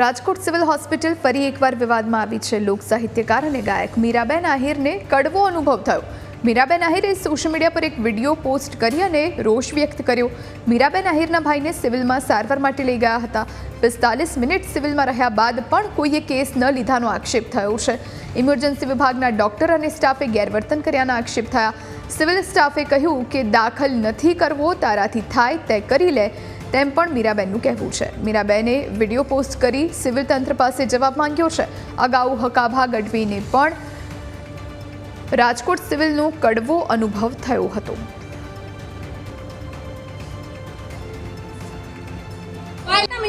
Rajkot civil hospital ફરી એકવાર વિવાદમાં આવી છે। લોક સાહિત્યકાર અને ગાયક મીરાબેન આહિરને કડવો અનુભવ થયો। મીરાબેન આહિરે સોશિયલ મીડિયા પર એક વિડીયો પોસ્ટ કરી અને રોષ વ્યક્ત કર્યો। મીરાબેન આહિરના ભાઈને સિવિલમાં સારવાર માટે લઈ ગયા હતા। 45 મિનિટ સિવિલમાં રહ્યા બાદ પણ કોઈએ કેસ ન લીધાનો આક્ષેપ થયો છે। ઇમરજન્સી વિભાગના ડોક્ટર અને સ્ટાફે ગેરવર્તન કર્યાના આક્ષેપ થયા। સિવિલ સ્ટાફે કહ્યું કે દાખલ નથી કરવો, તારાથી થાય તે કરી લે તેમ પણ મીરાબેનનું કહેવું છે। મીરાબેને વિડીયો પોસ્ટ કરી સિવિલ તંત્ર પાસે જવાબ માંગ્યો છે। અગાઉ હકાભા ગઢવીને પણ રાજકોટ સિવિલનો કડવો અનુભવ થયો હતો।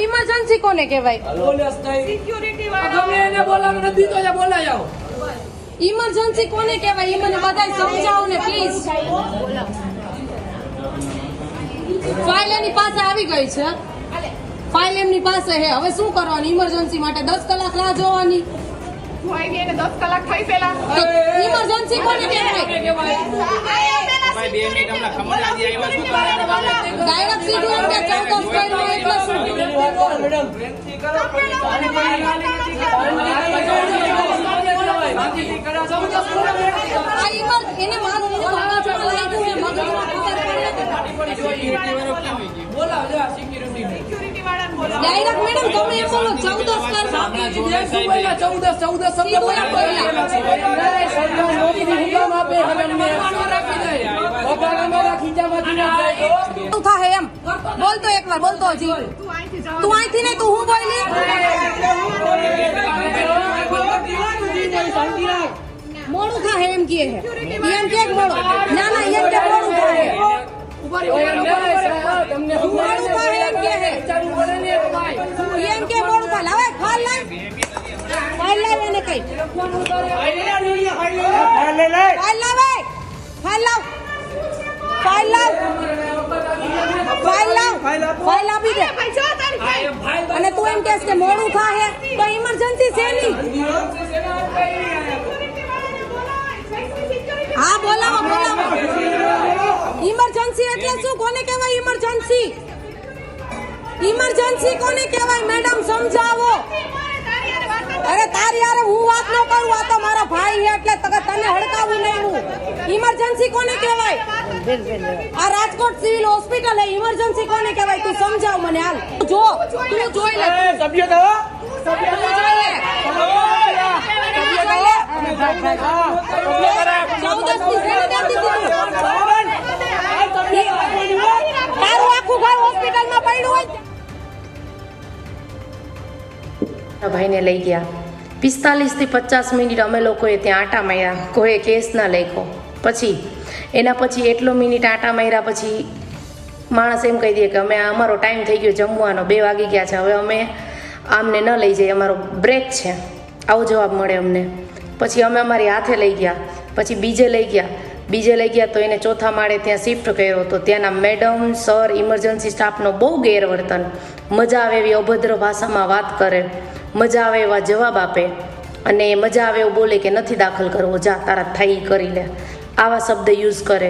ઇમરજન્સી કોને કહેવાય? ઇમરજન્સી કોને કહેવાય? મને બધાય સમજાવો ને પ્લીઝ। ફાઇલ એની પાસે આવી ગઈ છે, ફાઇલ એમની પાસે છે, હવે શું કરવાનું? ઇમરજન્સી માટે 10 કલાક રાહ જોવાની? 10 કલાક થઈ પેલા ઇમરજન્સી કોને કહેવાય? ડાયરેક્ટ સીધું એમ કે 14 સ્ટાઇલમાં એટલે શું? એને મારું ડાયરેક્ટ મેડમ તમે એમ બોલો 14 થાય એમ બોલતો એકવાર બોલતો હજી તું અહીંથી નહીં તું હું બોલી મોડું થાય એમ કે એમ કે મોડું ના ના એમ કે મોડું થાય એમ કે મોડું થાય લાવે ફાઇલ લાવ એને કઈ ફાઇલ આપી દે અને તું એમ કહેશ કે મોડું થાય તો ઇમરજન્સી છે નહીં। હા બોલાવો ઇમરજન્સી એટલે શું? કોને કહેવાય ઇમરજન્સી? ઇમરજન્સી કોને કહેવાય મેડમ સમજાવો। અરે તારી યાર હું વાત ન કરું, આ તો મારા ભાઈ છે એટલે તને હડકાવું નહીં હું। ઇમરજન્સી કોને કહેવાય? આ રાજકોટ સિવિલ હોસ્પિટલ હે, ઇમરજન્સી કોને કહેવાય તું સમજાવ મને હાલ। જો તું જોઈ લે સભ્ય દો ભાઈને લઈ ગયા 45 થી 50 મિનિટ અમે લોકોએ ત્યાં આટા માર્યા, કોઈ કેસ ના લખ્યો। પછી એના પછી એટલો મિનિટ આટા માર્યા પછી માણસ એમ કહી દે કે અમે અમારો ટાઈમ થઈ ગયો જમવાનો, 2 વાગી ગયા છે, હવે અમે આમને ન લઈ જઈએ, અમારો બ્રેક છે, આવો જવાબ મળે અમને। પછી અમે અમારી હાથે લઈ ગયા, પછી બીજે લઈ ગયા તો એને ચોથા માળે ત્યાં શિફ્ટ કર્યો તો ત્યાંના મેડમ સર ઇમરજન્સી સ્ટાફનો બહુ ગેરવર્તન, મજા આવે એવી અભદ્ર ભાષામાં વાત કરે, મજા આવે એવા જવાબ આપે અને મજા આવે એવું બોલે કે નથી દાખલ કરવો, જા તારા થાય કરી લે, આવા શબ્દ યુઝ કરે।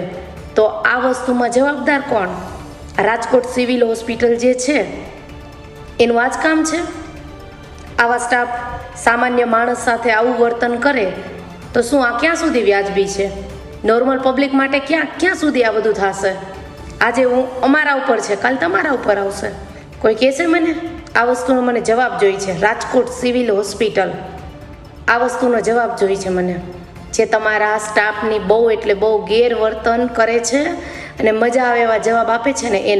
તો આ વસ્તુમાં જવાબદાર કોણ? રાજકોટ સિવિલ હોસ્પિટલ જે છે એનું આ જ કામ છે? આવા સ્ટાફ સામાન્ય માણસ સાથે આવું વર્તન કરે તો શું આ ક્યાં સુધી વ્યાજબી છે? નોર્મલ પબ્લિક માટે ક્યાં સુધી આ બધું થશે? આજે અમારા ઉપર છે, કાલ તમારા ઉપર આવશે, કોઈ કહેશે મને? આ વસ્તુનો મને જવાબ જોઈ છે। રાજકોટ સિવિલ હોસ્પિટલ આ વસ્તુનો જવાબ જોઈ છે મને, જે તમારા સ્ટાફની બહુ એટલે બહુ ગેરવર્તન કરે છે અને મજા આવે એવા જવાબ આપે છે ને એ